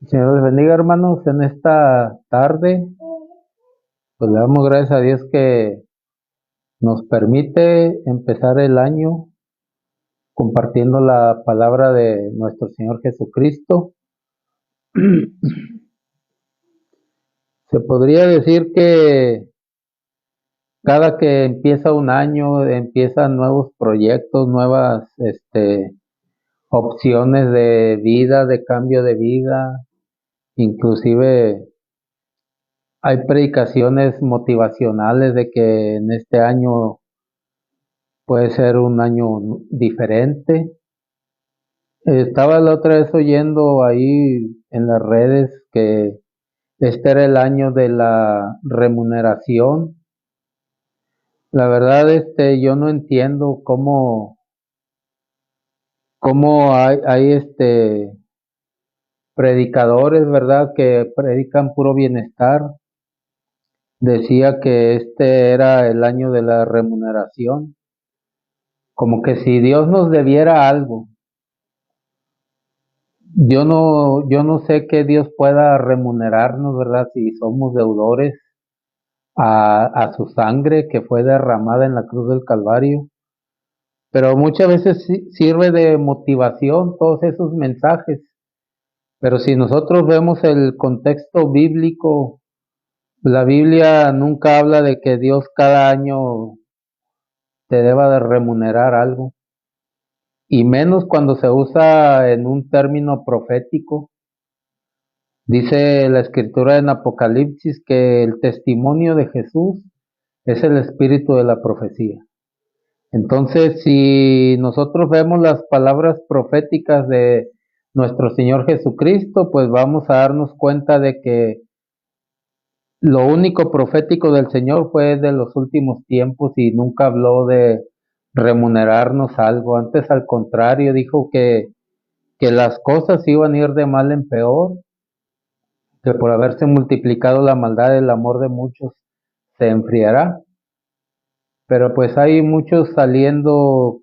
Señor les bendiga, hermanos, en esta tarde. Pues le damos gracias a Dios que nos permite empezar el año compartiendo la palabra de nuestro Señor Jesucristo. Se podría decir que cada que empieza un año, empiezan nuevos proyectos, nuevas opciones de vida, de cambio de vida. Inclusive hay predicaciones motivacionales de que en este año puede ser un año diferente. Estaba la otra vez oyendo ahí en las redes que este era el año de la remuneración. La verdad, yo no entiendo cómo hay predicadores, ¿verdad?, que predican puro bienestar. Decía que este era el año de la remuneración, como que si Dios nos debiera algo. Yo no sé que Dios pueda remunerarnos, ¿verdad? Si somos deudores a su sangre que fue derramada en la cruz del Calvario. Pero muchas veces sirve de motivación todos esos mensajes. Pero si nosotros vemos el contexto bíblico, la Biblia nunca habla de que Dios cada año te deba de remunerar algo. Y menos cuando se usa en un término profético. Dice la escritura en Apocalipsis que el testimonio de Jesús es el espíritu de la profecía. Entonces, si nosotros vemos las palabras proféticas de nuestro Señor Jesucristo, pues vamos a darnos cuenta de que lo único profético del Señor fue de los últimos tiempos y nunca habló de remunerarnos algo. Antes, al contrario, dijo que las cosas iban a ir de mal en peor, que por haberse multiplicado la maldad, el amor de muchos se enfriará. Pero pues hay muchos saliendo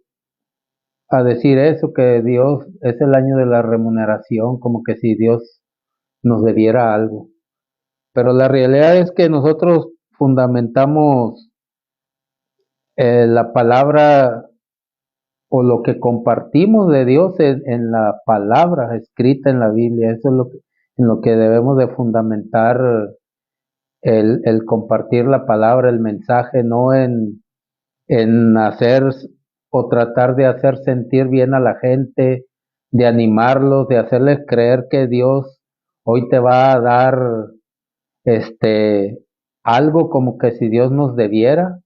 a decir eso, que Dios es el año de la remuneración, como que si Dios nos debiera algo. Pero la realidad es que nosotros fundamentamos la palabra o lo que compartimos de Dios en la palabra escrita en la Biblia. Eso es en lo que debemos de fundamentar el compartir la palabra, el mensaje, no en hacer o tratar de hacer sentir bien a la gente, de animarlos, de hacerles creer que Dios hoy te va a dar este algo como que si Dios nos debiera.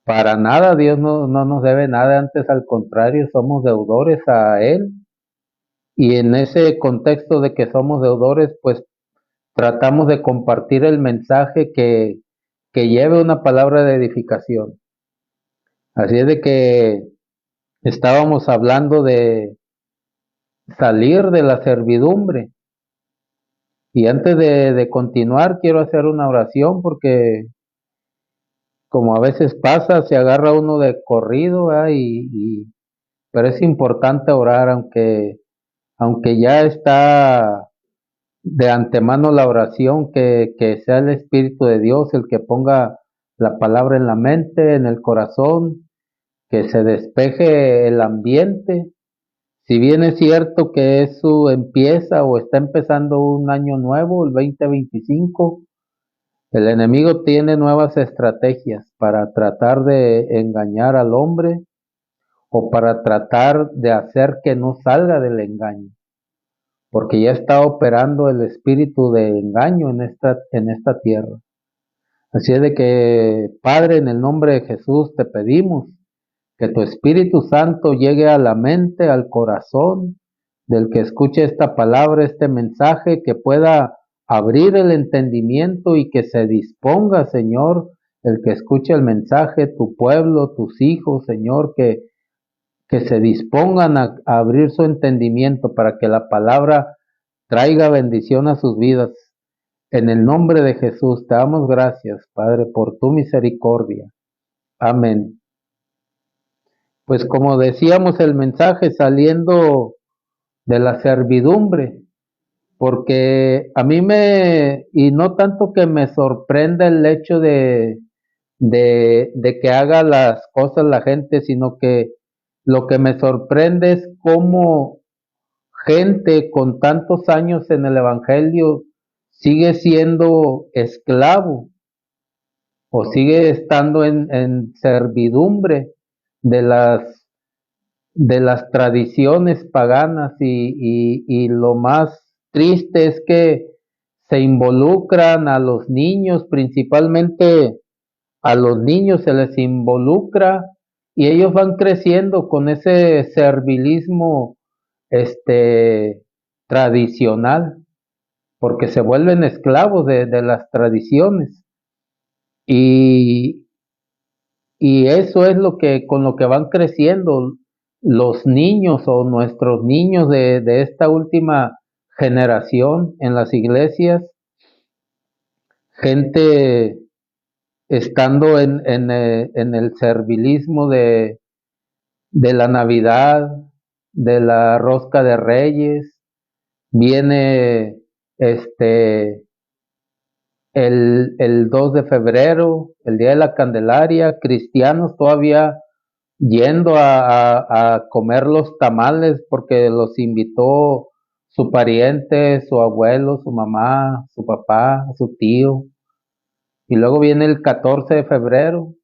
Para nada, Dios no nos debe nada, antes al contrario, somos deudores a Él. Y en ese contexto de que somos deudores, pues tratamos de compartir el mensaje que lleve una palabra de edificación. Así es de que estábamos hablando de salir de la servidumbre. Y antes de continuar, quiero hacer una oración porque como a veces pasa, se agarra uno de corrido, ¿verdad? Pero es importante orar, aunque ya está de antemano la oración, que sea el Espíritu de Dios el que ponga la palabra en la mente, en el corazón, que se despeje el ambiente. Si bien es cierto que eso empieza o está empezando un año nuevo, el 2025, el enemigo tiene nuevas estrategias para tratar de engañar al hombre o para tratar de hacer que no salga del engaño, porque ya está operando el espíritu de engaño en esta tierra. Así es de que, Padre, en el nombre de Jesús te pedimos que tu Espíritu Santo llegue a la mente, al corazón del que escuche esta palabra, este mensaje, que pueda abrir el entendimiento y que se disponga, Señor, el que escuche el mensaje, tu pueblo, tus hijos, Señor, que se dispongan a abrir su entendimiento para que la palabra traiga bendición a sus vidas. En el nombre de Jesús te damos gracias, Padre, por tu misericordia. Amén. Pues como decíamos el mensaje, saliendo de la servidumbre, porque a mí y no tanto que me sorprenda el hecho de que haga las cosas la gente, sino que lo que me sorprende es cómo gente con tantos años en el Evangelio sigue siendo esclavo o sigue estando en servidumbre de de las tradiciones paganas y lo más triste es que se involucran a los niños, principalmente a los niños se les involucra y ellos van creciendo con ese servilismo este tradicional, porque se vuelven esclavos de las tradiciones y, y eso es lo que con lo que van creciendo los niños o nuestros niños de esta última generación en las iglesias, gente estando en el servilismo de la Navidad, de la rosca de Reyes, viene este el 2 de febrero, el Día de la Candelaria, cristianos todavía yendo a comer los tamales porque los invitó su pariente, su abuelo, su mamá, su papá, su tío. Y luego viene el 14 de febrero,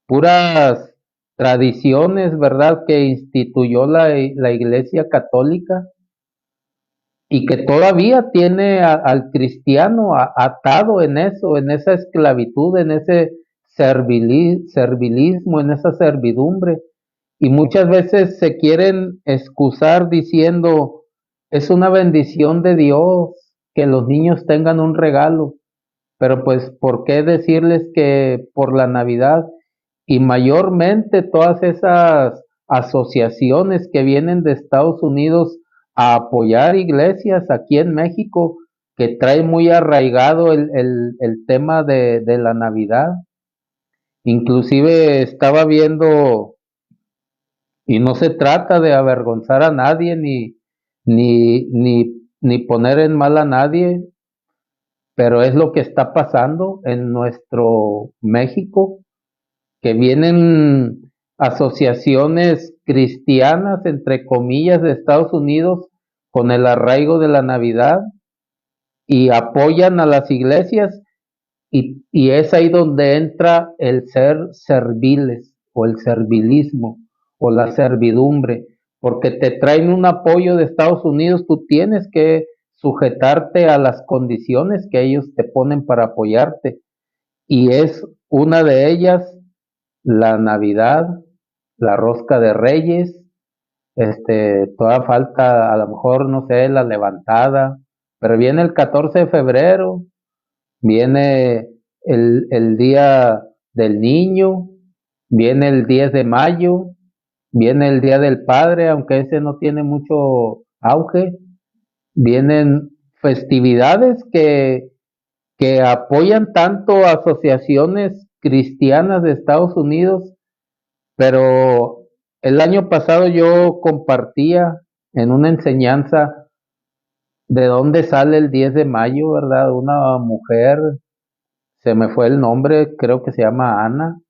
puras tradiciones, ¿verdad?, que instituyó la Iglesia Católica y que todavía tiene al cristiano atado en eso, en esa esclavitud, en ese servilismo, en esa servidumbre. Y muchas veces se quieren excusar diciendo, es una bendición de Dios que los niños tengan un regalo, pero pues, ¿por qué decirles que por la Navidad y mayormente todas esas asociaciones que vienen de Estados Unidos a apoyar iglesias aquí en México, que trae muy arraigado el tema de la Navidad? Inclusive estaba viendo, y no se trata de avergonzar a nadie ni poner en mal a nadie, pero es lo que está pasando en nuestro México, que vienen asociaciones cristianas, entre comillas, de Estados Unidos con el arraigo de la Navidad y apoyan a las iglesias y es ahí donde entra el ser serviles o el servilismo o la servidumbre, porque te traen un apoyo de Estados Unidos, tú tienes que sujetarte a las condiciones que ellos te ponen para apoyarte y es una de ellas la Navidad, la rosca de Reyes, toda falta a lo mejor, no sé, la levantada, pero viene el 14 de febrero, viene el Día del Niño, viene el 10 de mayo, viene el Día del Padre, aunque ese no tiene mucho auge, vienen festividades que apoyan tanto a asociaciones cristianas de Estados Unidos, pero el año pasado yo compartía en una enseñanza de dónde sale el 10 de mayo, ¿verdad? Una mujer, se me fue el nombre, creo que se llama Ana,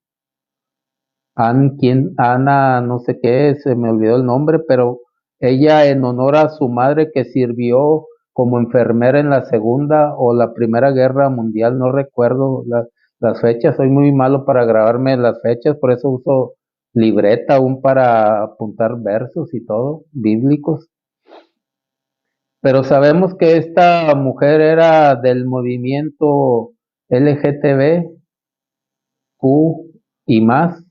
Ana, no sé qué, se me olvidó el nombre, pero ella en honor a su madre que sirvió como enfermera en la Segunda o la Primera Guerra Mundial, no recuerdo las fechas, soy muy malo para grabarme las fechas, por eso uso libreta aún para apuntar versos y todo, bíblicos. Pero sabemos que esta mujer era del movimiento LGTBQ y más.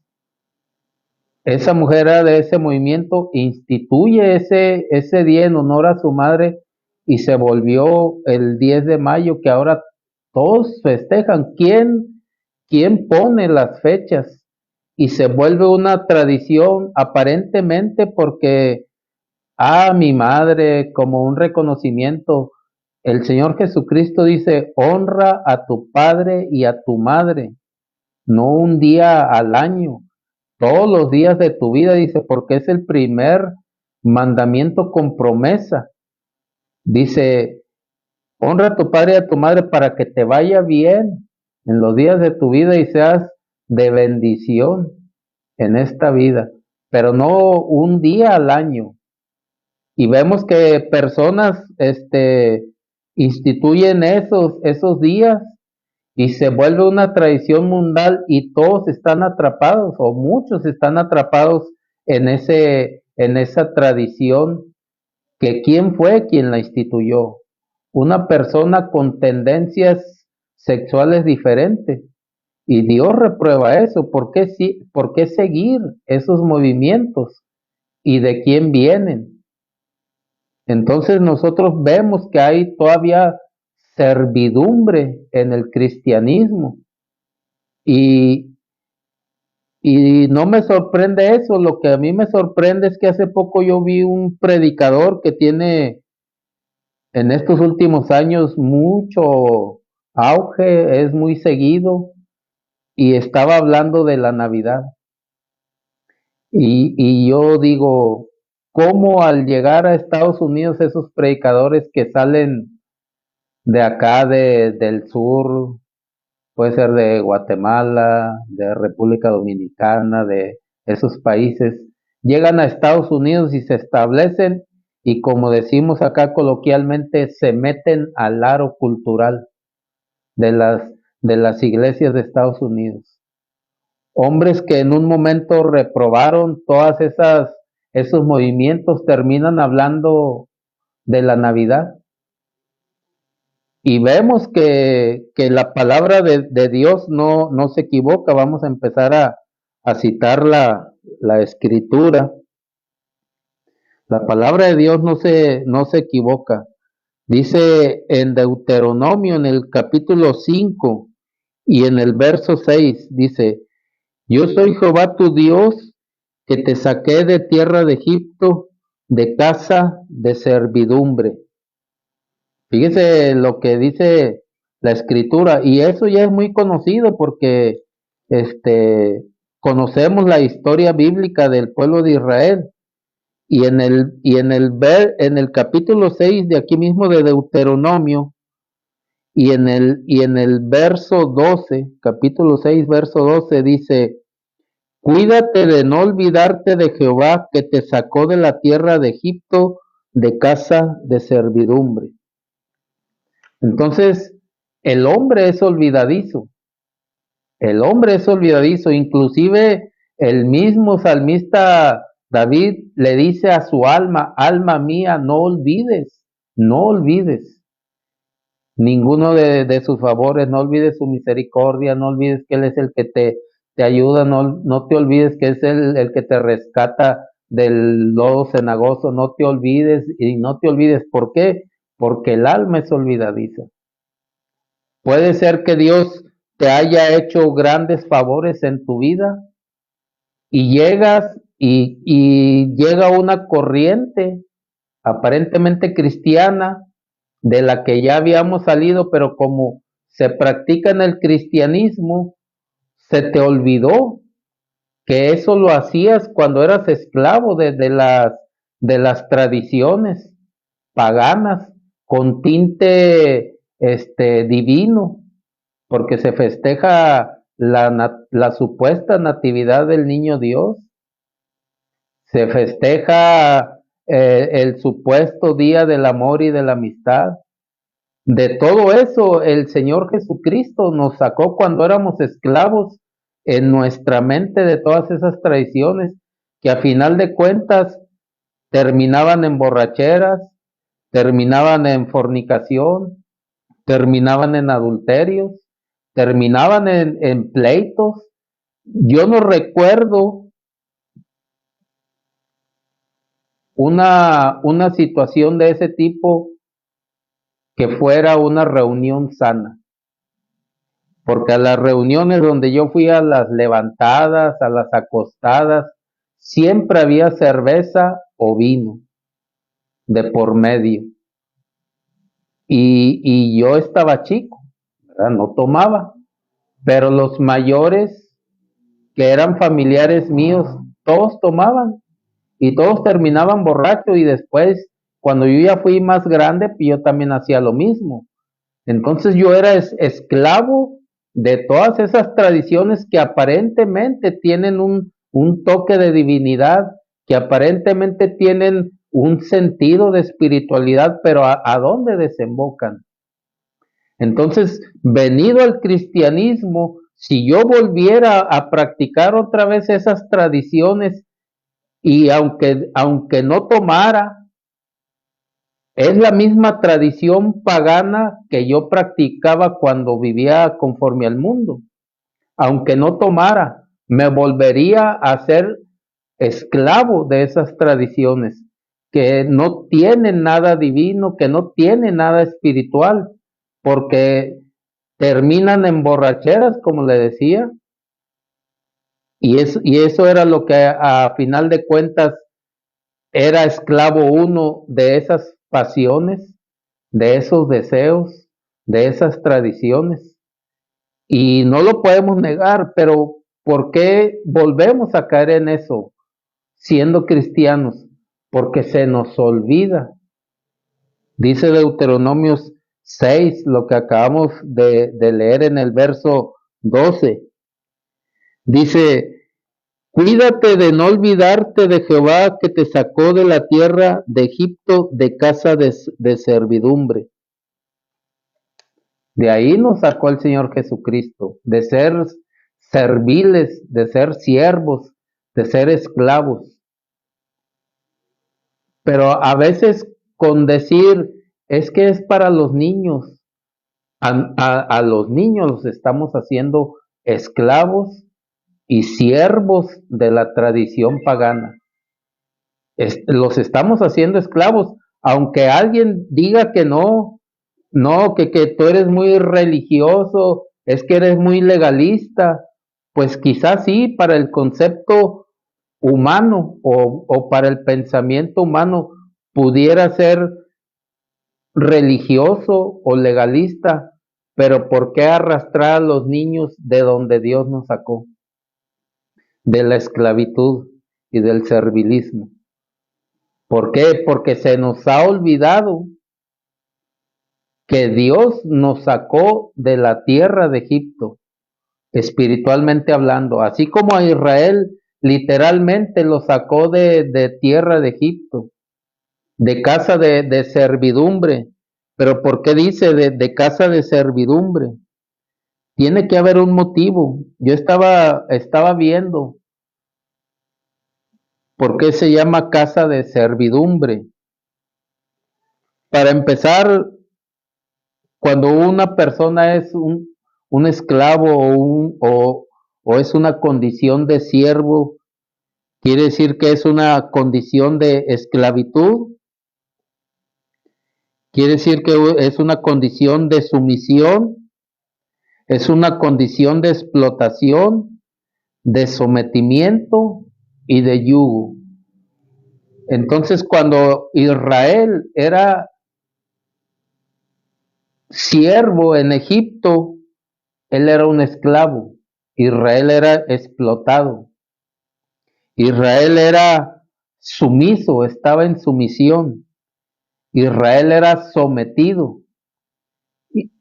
Esa mujer era de ese movimiento, instituye ese día en honor a su madre y se volvió el 10 de mayo que ahora todos festejan. ¿Quién pone las fechas? Y se vuelve una tradición aparentemente porque, mi madre, como un reconocimiento. El Señor Jesucristo dice, honra a tu padre y a tu madre, no un día al año, todos los días de tu vida, dice, porque es el primer mandamiento con promesa. Dice, Honra a tu padre y a tu madre para que te vaya bien en los días de tu vida y seas de bendición en esta vida, pero no un día al año. Y vemos que personas instituyen esos días y se vuelve una tradición mundial y todos están atrapados o muchos están atrapados en esa tradición que quién fue quien la instituyó. Una persona con tendencias sexuales diferentes. Y Dios reprueba eso. ¿Por qué seguir esos movimientos? ¿Y de quién vienen? Entonces nosotros vemos que hay todavía servidumbre en el cristianismo. Y, y no me sorprende eso. Lo que a mí me sorprende es que hace poco yo vi un predicador que tiene en estos últimos años mucho auge, es muy seguido y estaba hablando de la Navidad. Y yo digo, ¿cómo al llegar a Estados Unidos esos predicadores que salen de acá, del sur, puede ser de Guatemala, de República Dominicana, de esos países, llegan a Estados Unidos y se establecen y como decimos acá coloquialmente, se meten al aro cultural de las iglesias de Estados Unidos? Hombres que en un momento reprobaron esos movimientos, terminan hablando de la Navidad. Y vemos que la palabra de Dios no se equivoca. Vamos a empezar a citar la escritura. La palabra de Dios no se equivoca. Dice en Deuteronomio, en el capítulo 5 y en el verso 6, dice, yo soy Jehová tu Dios, que te saqué de tierra de Egipto, de casa de servidumbre. Fíjese lo que dice la escritura, y eso ya es muy conocido porque este, conocemos la historia bíblica del pueblo de Israel. En el capítulo 6 de aquí mismo de Deuteronomio, y en el verso 12, capítulo 6 verso 12 dice, cuídate de no olvidarte de Jehová que te sacó de la tierra de Egipto, de casa de servidumbre. Entonces, el hombre es olvidadizo, el hombre es olvidadizo, inclusive el mismo salmista David le dice a su alma, alma mía, no olvides ninguno de sus favores, no olvides su misericordia, no olvides que Él es el que te ayuda, no te olvides que es el que te rescata del lodo cenagoso, no te olvides y no te olvides, ¿por qué? Porque el alma es olvidadiza. Puede ser que Dios te haya hecho grandes favores en tu vida y y llega una corriente aparentemente cristiana de la que ya habíamos salido, pero como se practica en el cristianismo, se te olvidó que eso lo hacías cuando eras esclavo de las tradiciones paganas con tinte divino, porque se festeja la supuesta natividad del niño Dios, se festeja el supuesto día del amor y de la amistad. De todo eso, el Señor Jesucristo nos sacó cuando éramos esclavos en nuestra mente de todas esas tradiciones que a final de cuentas terminaban en borracheras, terminaban en fornicación, terminaban en adulterios, terminaban en pleitos. Yo no recuerdo una situación de ese tipo que fuera una reunión sana. Porque a las reuniones donde yo fui, a las levantadas, a las acostadas, siempre había cerveza o vino de por medio. Y yo estaba chico, ¿verdad? No tomaba, pero los mayores que eran familiares míos, todos tomaban y todos terminaban borrachos y después cuando yo ya fui más grande, yo también hacía lo mismo. Entonces yo era esclavo de todas esas tradiciones que aparentemente tienen un toque de divinidad, que aparentemente tienen un sentido de espiritualidad, pero ¿a dónde desembocan? Entonces, venido al cristianismo, si yo volviera a practicar otra vez esas tradiciones y aunque no tomara, es la misma tradición pagana que yo practicaba cuando vivía conforme al mundo. Aunque no tomara, me volvería a ser esclavo de esas tradiciones que no tienen nada divino, que no tienen nada espiritual, porque terminan en borracheras, como le decía, y eso era lo que a final de cuentas era esclavo uno de esas pasiones, de esos deseos, de esas tradiciones. Y no lo podemos negar, pero ¿por qué volvemos a caer en eso siendo cristianos? Porque se nos olvida. Dice Deuteronomios 6, lo que acabamos de leer en el verso 12. Dice, cuídate de no olvidarte de Jehová que te sacó de la tierra de Egipto de casa de servidumbre. De ahí nos sacó el Señor Jesucristo, de ser serviles, de ser siervos, de ser esclavos. Pero a veces con decir, es que es para los niños, a los niños los estamos haciendo esclavos y siervos de la tradición pagana. Los estamos haciendo esclavos, aunque alguien diga que no, no, que tú eres muy religioso, es que eres muy legalista, pues quizás sí, para el concepto humano o para el pensamiento humano pudiera ser religioso o legalista, pero ¿por qué arrastrar a los niños de donde Dios nos sacó? De la esclavitud y del servilismo. ¿Por qué? Porque se nos ha olvidado que Dios nos sacó de la tierra de Egipto, espiritualmente hablando, así como a Israel literalmente lo sacó de tierra de Egipto, de casa de servidumbre. Pero ¿por qué dice de casa de servidumbre? Tiene que haber un motivo. Yo estaba viendo por qué se llama casa de servidumbre. Para empezar, cuando una persona es un esclavo o es una condición de siervo, quiere decir que es una condición de esclavitud, quiere decir que es una condición de sumisión, es una condición de explotación, de sometimiento y de yugo. Entonces, cuando Israel era siervo en Egipto, él era un esclavo. Israel era explotado. Israel era sumiso, estaba en sumisión. Israel era sometido.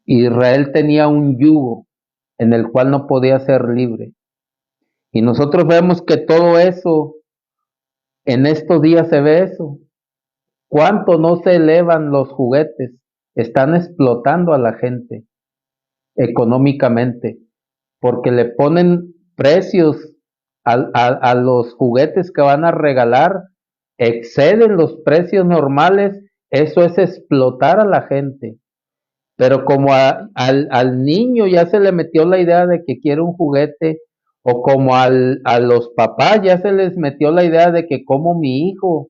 Israel tenía un yugo en el cual no podía ser libre. Y nosotros vemos que todo eso, en estos días se ve eso. ¿Cuánto no se elevan los juguetes? Están explotando a la gente económicamente, porque le ponen precios a los juguetes que van a regalar, exceden los precios normales, eso es explotar a la gente. Pero como al niño ya se le metió la idea de que quiere un juguete, o como a los papás ya se les metió la idea de que como mi hijo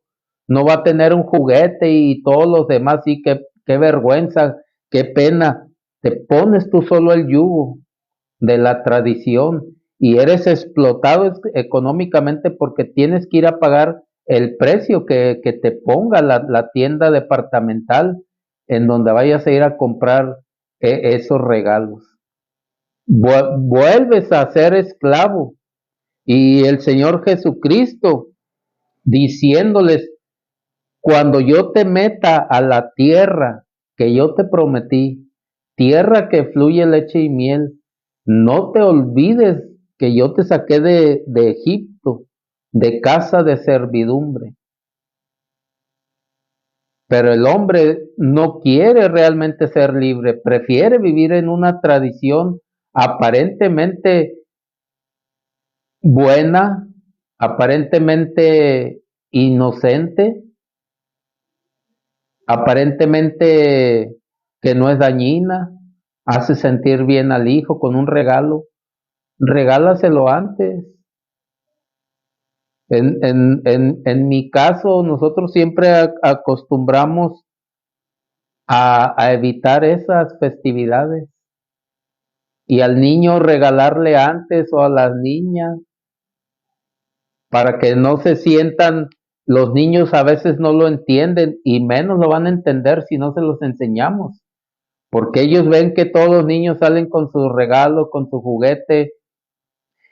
no va a tener un juguete y todos los demás, sí, qué vergüenza, qué pena, te pones tú solo el yugo de la tradición y eres explotado económicamente porque tienes que ir a pagar el precio que te ponga la tienda departamental en donde vayas a ir a comprar esos regalos. Vuelves a ser esclavo y el Señor Jesucristo diciéndoles, cuando yo te meta a la tierra que yo te prometí, tierra que fluye leche y miel, no te olvides que yo te saqué de Egipto, de casa de servidumbre. Pero el hombre no quiere realmente ser libre, prefiere vivir en una tradición aparentemente buena, aparentemente inocente, aparentemente que no es dañina, hace sentir bien al hijo con un regalo, regálaselo antes. En mi caso, nosotros siempre acostumbramos a evitar esas festividades y al niño regalarle antes o a las niñas para que no se sientan, los niños a veces no lo entienden y menos lo van a entender si no se los enseñamos, porque ellos ven que todos los niños salen con su regalo, con su juguete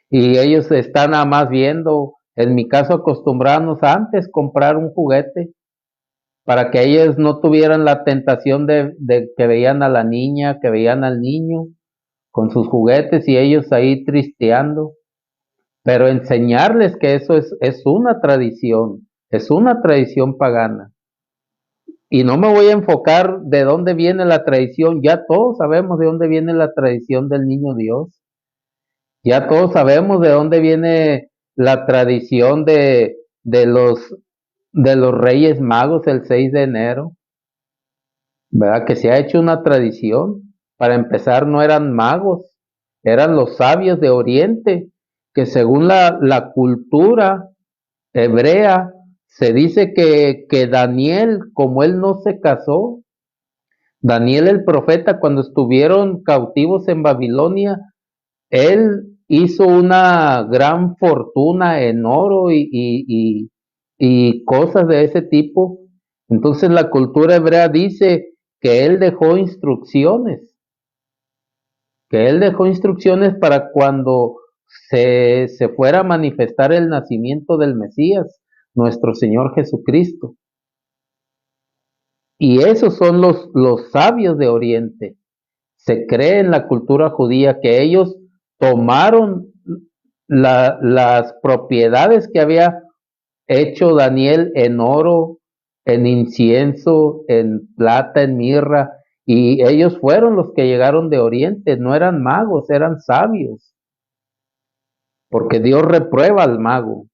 y ellos están nada más viendo. En mi caso acostumbrarnos antes comprar un juguete para que ellos no tuvieran la tentación de que veían a la niña, que veían al niño con sus juguetes y ellos ahí tristeando, pero enseñarles que eso es una tradición pagana. Y no me voy a enfocar de dónde viene la tradición, ya todos sabemos de dónde viene la tradición del niño Dios, ya todos sabemos de dónde viene la tradición de los Reyes Magos el 6 de enero, ¿verdad? Que se ha hecho una tradición. Para empezar, no eran magos, eran los sabios de Oriente, que según la cultura hebrea, se dice que Daniel, como él no se casó, Daniel el profeta, cuando estuvieron cautivos en Babilonia, él hizo una gran fortuna en oro y cosas de ese tipo. Entonces la cultura hebrea dice que él dejó instrucciones, que él dejó instrucciones para cuando se fuera a manifestar el nacimiento del Mesías, nuestro Señor Jesucristo. Y esos son los sabios de Oriente. Se cree en la cultura judía que ellos tomaron las propiedades que había hecho Daniel en oro, en incienso, en plata, en mirra, y ellos fueron los que llegaron de Oriente, no eran magos, eran sabios, porque Dios reprueba al mago,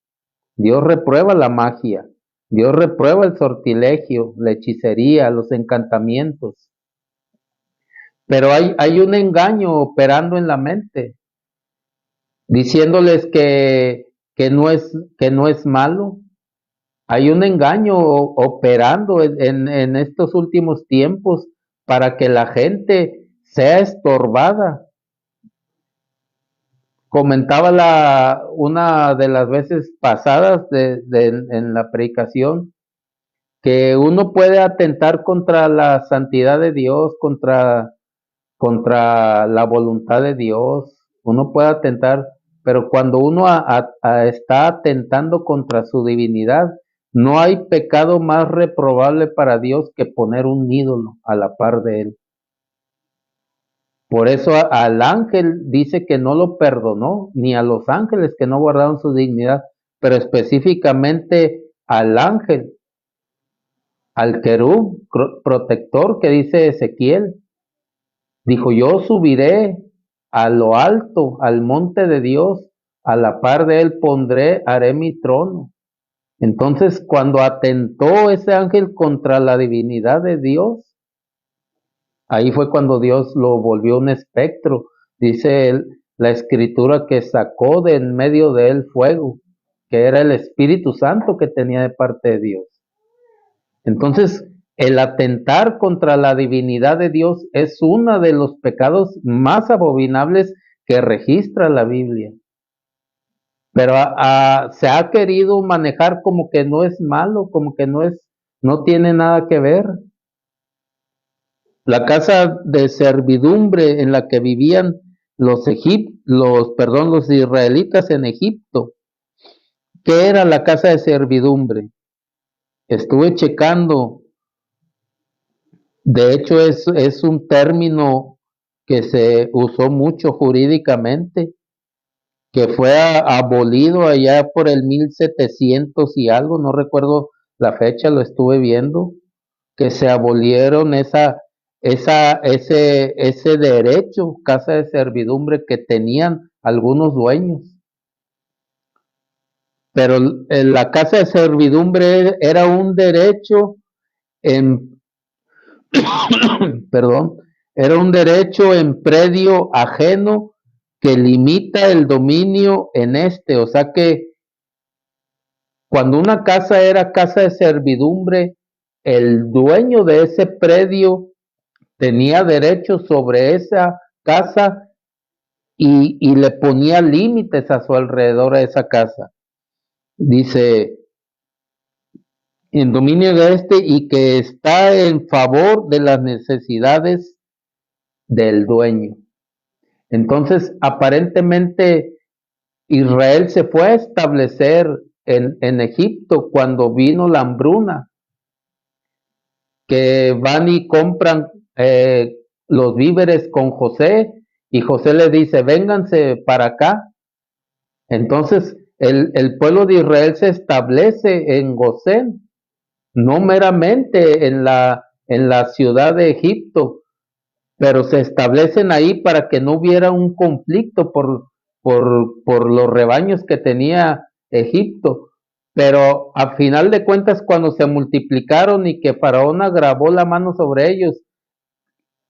Dios reprueba la magia, Dios reprueba el sortilegio, la hechicería, los encantamientos. Pero hay un engaño operando en la mente, diciéndoles que no es malo. Hay un engaño operando en estos últimos tiempos para que la gente sea estorbada. Comentaba una de las veces pasadas en la predicación que uno puede atentar contra la santidad de Dios, contra la voluntad de Dios, uno puede atentar, pero cuando uno está atentando contra su divinidad, no hay pecado más reprobable para Dios que poner un ídolo a la par de él. Por eso al ángel dice que no lo perdonó, ni a los ángeles que no guardaron su dignidad, pero específicamente al ángel, al querub protector que dice Ezequiel. Dijo, yo subiré a lo alto, al monte de Dios, a la par de él haré mi trono. Entonces, cuando atentó ese ángel contra la divinidad de Dios, ahí fue cuando Dios lo volvió un espectro. Dice la escritura que sacó de en medio de él fuego, que era el Espíritu Santo que tenía de parte de Dios. Entonces, el atentar contra la divinidad de Dios es uno de los pecados más abominables que registra la Biblia. Pero se ha querido manejar como que no es malo, como que no tiene nada que ver. La casa de servidumbre en la que vivían los israelitas en Egipto, ¿qué era la casa de servidumbre? Estuve checando, de hecho es un término que se usó mucho jurídicamente, que fue abolido allá por el 1700 y algo, no recuerdo la fecha, lo estuve viendo, que se abolieron ese derecho, casa de servidumbre que tenían algunos dueños. Pero la casa de servidumbre era un derecho en, perdón, era un derecho en predio ajeno que limita el dominio en este, o sea que cuando una casa era casa de servidumbre, el dueño de ese predio tenía derecho sobre esa casa y le ponía límites a su alrededor a esa casa. Dice, en dominio de este y que está en favor de las necesidades del dueño. Entonces, aparentemente, Israel se fue a establecer en Egipto cuando vino la hambruna, que van y compran los víveres con José y José le dice, vénganse para acá. Entonces, el pueblo de Israel se establece en Gosén, no meramente en la ciudad de Egipto, pero se establecen ahí para que no hubiera un conflicto por los rebaños que tenía Egipto. Pero a final de cuentas, cuando se multiplicaron y que Faraón agravó la mano sobre ellos,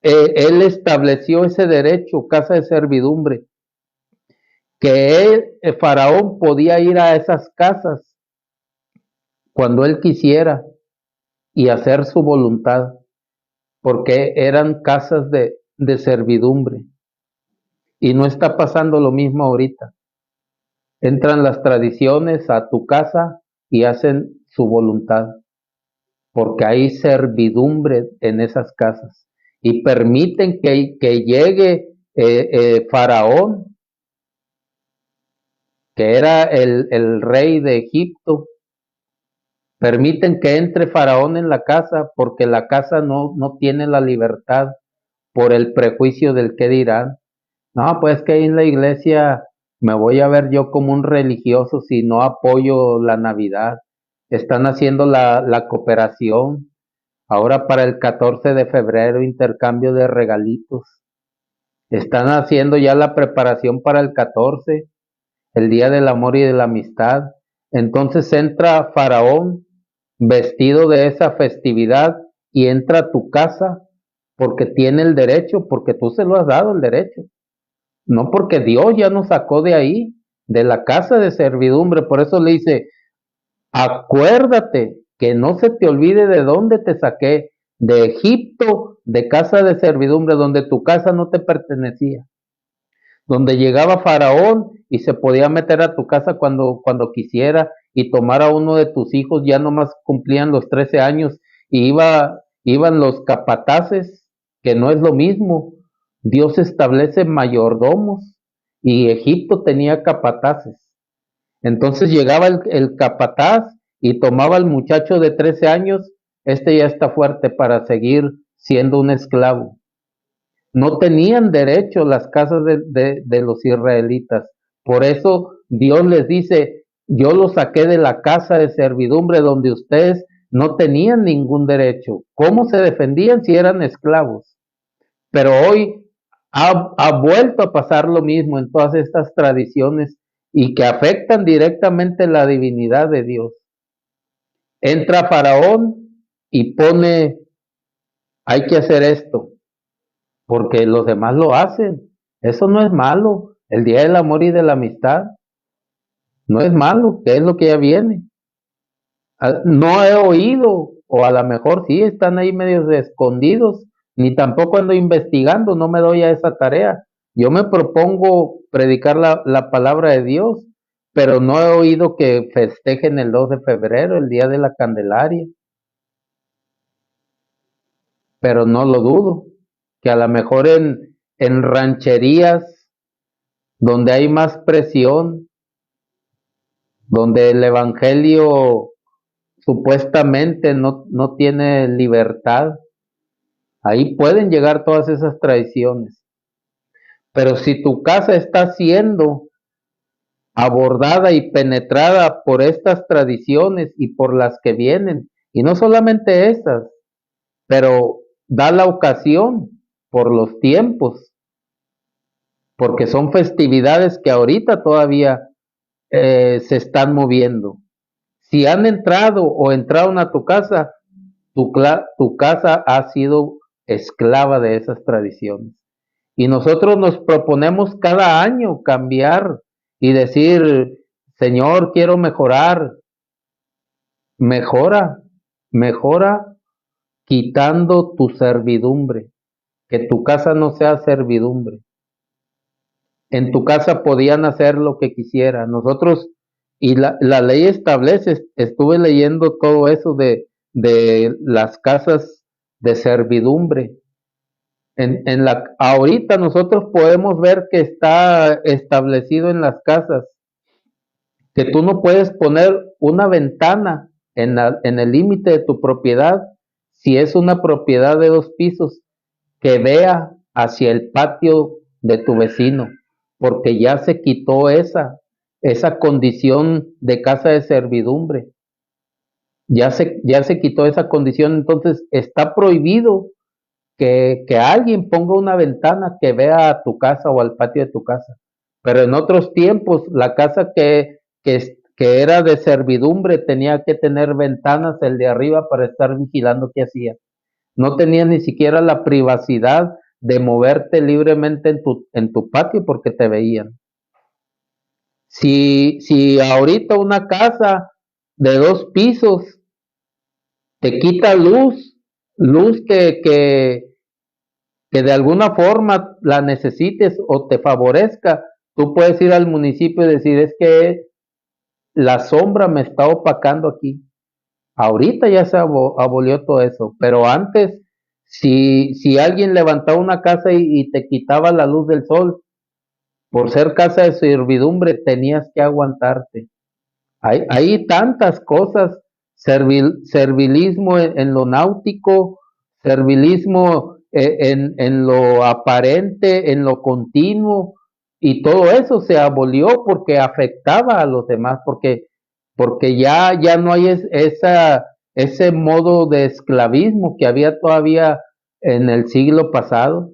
él estableció ese derecho, casa de servidumbre, que Faraón podía ir a esas casas cuando él quisiera y hacer su voluntad, porque eran casas de servidumbre. Y no está pasando lo mismo ahorita. Entran las tradiciones a tu casa y hacen su voluntad, porque hay servidumbre en esas casas. Y permiten que llegue Faraón, que era el rey de Egipto. Permiten que entre Faraón en la casa porque la casa no tiene la libertad por el prejuicio del qué dirán. No, pues que en la iglesia me voy a ver yo como un religioso si no apoyo la Navidad. Están haciendo la cooperación. Ahora para el 14 de febrero, intercambio de regalitos. Están haciendo ya la preparación para el 14, el Día del Amor y de la Amistad. Entonces entra Faraón vestido de esa festividad y entra a tu casa porque tiene el derecho, porque tú se lo has dado el derecho. No porque Dios ya nos sacó de ahí, de la casa de servidumbre. Por eso le dice, acuérdate que no se te olvide de dónde te saqué, de Egipto, de casa de servidumbre, donde tu casa no te pertenecía, donde llegaba Faraón y se podía meter a tu casa cuando quisiera y tomar a uno de tus hijos, ya nomás cumplían los 13 años y iban los capataces, que no es lo mismo. Dios establece mayordomos y Egipto tenía capataces. Entonces llegaba el capataz y tomaba al muchacho de 13 años, este ya está fuerte para seguir siendo un esclavo. No tenían derecho las casas de los israelitas. Por eso Dios les dice, yo los saqué de la casa de servidumbre donde ustedes no tenían ningún derecho. ¿Cómo se defendían si eran esclavos? Pero hoy ha vuelto a pasar lo mismo en todas estas tradiciones y que afectan directamente la divinidad de Dios. Entra Faraón y pone, hay que hacer esto, porque los demás lo hacen. Eso no es malo. El Día del Amor y de la Amistad no es malo, que es lo que ya viene. No he oído, o a lo mejor sí están ahí medios escondidos, ni tampoco ando investigando, no me doy a esa tarea. Yo me propongo predicar la palabra de Dios, pero no he oído que festejen el 2 de febrero, el Día de la Candelaria, pero no lo dudo, que a lo mejor en rancherías donde hay más presión, donde el evangelio supuestamente no tiene libertad, ahí pueden llegar todas esas tradiciones. Pero si tu casa está siendo abordada y penetrada por estas tradiciones y por las que vienen, y no solamente estas, pero da la ocasión por los tiempos, porque son festividades que ahorita todavía se están moviendo. Si han entrado o entraron a tu casa, tu casa ha sido esclava de esas tradiciones. Y nosotros nos proponemos cada año cambiar y decir, Señor, quiero mejorar. Mejora, mejora quitando tu servidumbre, que tu casa no sea servidumbre. En tu casa podían hacer lo que quisieran. Nosotros, y la ley establece, estuve leyendo todo eso de las casas de servidumbre. Ahorita nosotros podemos ver que está establecido en las casas que tú no puedes poner una ventana en el límite de tu propiedad si es una propiedad de 2 pisos que vea hacia el patio de tu vecino, porque ya se quitó esa condición de casa de servidumbre, ya se quitó esa condición, entonces está prohibido que alguien ponga una ventana que vea a tu casa o al patio de tu casa. Pero en otros tiempos, la casa que era de servidumbre tenía que tener ventanas el de arriba para estar vigilando qué hacía. No tenía ni siquiera la privacidad de moverte libremente en tu patio porque te veían. Si ahorita una casa de 2 pisos te quita luz que de alguna forma la necesites o te favorezca, tú puedes ir al municipio y decir, es que la sombra me está opacando aquí. Ahorita ya se abolió todo eso, pero antes, si alguien levantaba una casa y te quitaba la luz del sol, por ser casa de servidumbre, tenías que aguantarte. Hay tantas cosas, servilismo en lo náutico, servilismo en lo aparente, en lo continuo, y todo eso se abolió porque afectaba a los demás, porque ya no hay ese modo de esclavismo que había todavía en el siglo pasado,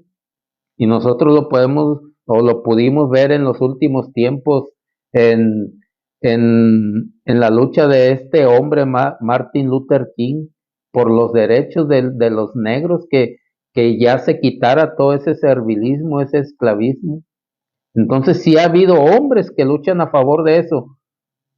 y nosotros lo podemos o lo pudimos ver en los últimos tiempos en, en la lucha de este hombre, Martin Luther King, por los derechos de los negros, que ya se quitara todo ese servilismo, ese esclavismo. Entonces sí ha habido hombres que luchan a favor de eso,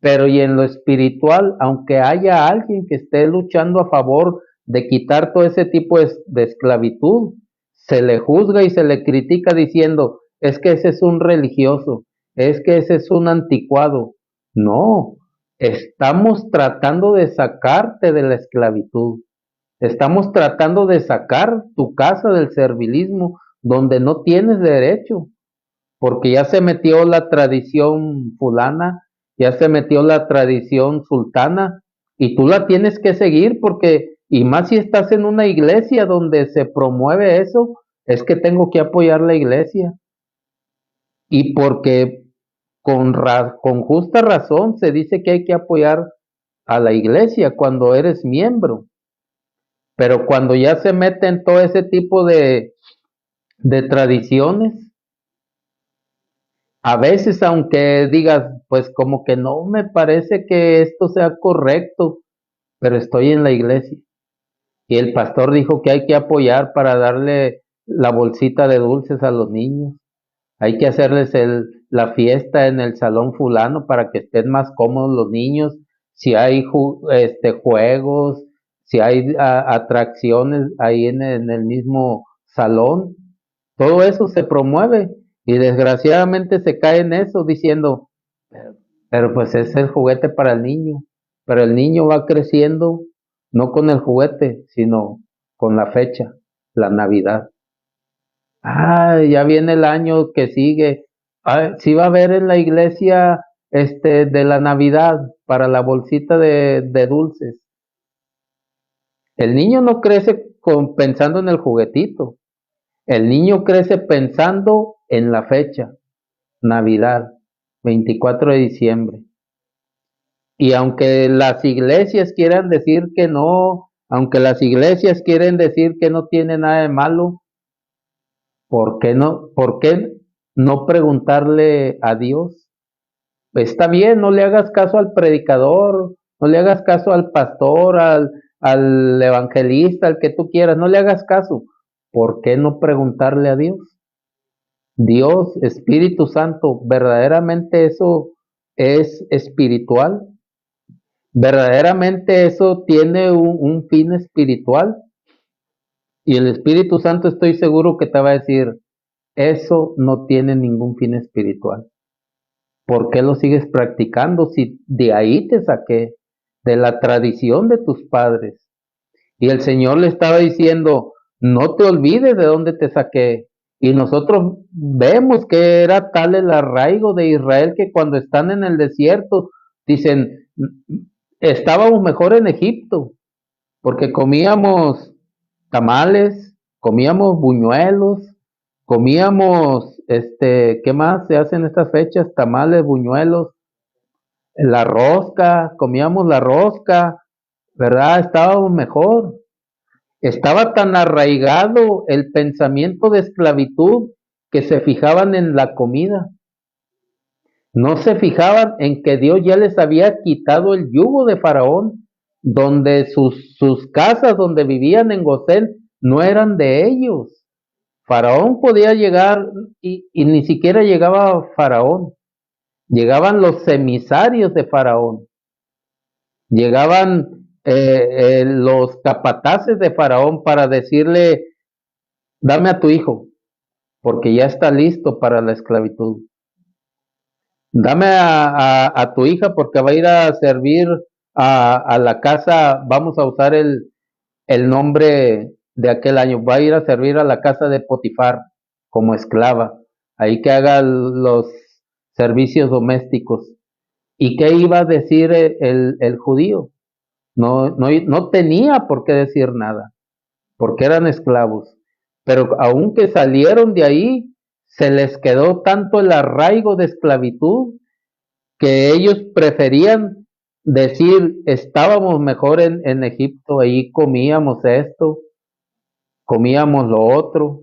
pero y en lo espiritual, aunque haya alguien que esté luchando a favor de quitar todo ese tipo de esclavitud, se le juzga y se le critica diciendo, es que ese es un religioso, es que ese es un anticuado. No, estamos tratando de sacarte de la esclavitud. Estamos tratando de sacar tu casa del servilismo donde no tienes derecho, porque ya se metió la tradición fulana, ya se metió la tradición sultana, y tú la tienes que seguir porque, y más si estás en una iglesia donde se promueve eso, es que tengo que apoyar la iglesia. Y porque con justa razón se dice que hay que apoyar a la iglesia cuando eres miembro, pero cuando ya se meten todo ese tipo de tradiciones, a veces, aunque digas, pues como que no me parece que esto sea correcto, pero estoy en la iglesia y el pastor dijo que hay que apoyar para darle la bolsita de dulces a los niños. Hay que hacerles la fiesta en el salón fulano para que estén más cómodos los niños. Si hay juegos, si hay atracciones ahí en el mismo salón, todo eso se promueve y desgraciadamente se cae en eso diciendo, pero pues es el juguete para el niño, pero el niño va creciendo no con el juguete, sino con la fecha, la Navidad. Ah, ya viene el año que sigue. Ah, sí va a haber en la iglesia de la Navidad para la bolsita de dulces. El niño no crece pensando en el juguetito. El niño crece pensando en la fecha, Navidad, 24 de diciembre. Y aunque las iglesias quieran decir que no, aunque las iglesias quieren decir que no tiene nada de malo, por qué no preguntarle a Dios? Está bien, no le hagas caso al predicador, no le hagas caso al pastor, al evangelista, al que tú quieras, no le hagas caso. ¿Por qué no preguntarle a Dios? Dios, Espíritu Santo, ¿verdaderamente eso es espiritual? ¿Verdaderamente eso tiene un fin espiritual? Y el Espíritu Santo estoy seguro que te va a decir, eso no tiene ningún fin espiritual. ¿Por qué lo sigues practicando si de ahí te saqué, de la tradición de tus padres? Y el Señor le estaba diciendo, no te olvides de dónde te saqué. Y nosotros vemos que era tal el arraigo de Israel que cuando están en el desierto, dicen, estábamos mejor en Egipto, porque comíamos tamales, comíamos buñuelos, comíamos, ¿qué más se hace en estas fechas? Tamales, buñuelos, la rosca, comíamos la rosca, ¿verdad? Estábamos mejor. Estaba tan arraigado el pensamiento de esclavitud que se fijaban en la comida. No se fijaban en que Dios ya les había quitado el yugo de Faraón, donde sus casas donde vivían en Gosén no eran de ellos. Faraón podía llegar y ni siquiera llegaba Faraón, llegaban los emisarios de Faraón, llegaban los capataces de Faraón para decirle, dame a tu hijo, porque ya está listo para la esclavitud. Dame a tu hija porque va a ir a servir a la casa, vamos a usar el nombre de aquel año, va a ir a servir a la casa de Potifar como esclava, ahí que haga los servicios domésticos. ¿Y qué iba a decir el judío? No tenía por qué decir nada, porque eran esclavos. Pero aunque salieron de ahí, se les quedó tanto el arraigo de esclavitud que ellos preferían decir, estábamos mejor en Egipto, ahí comíamos esto, comíamos lo otro.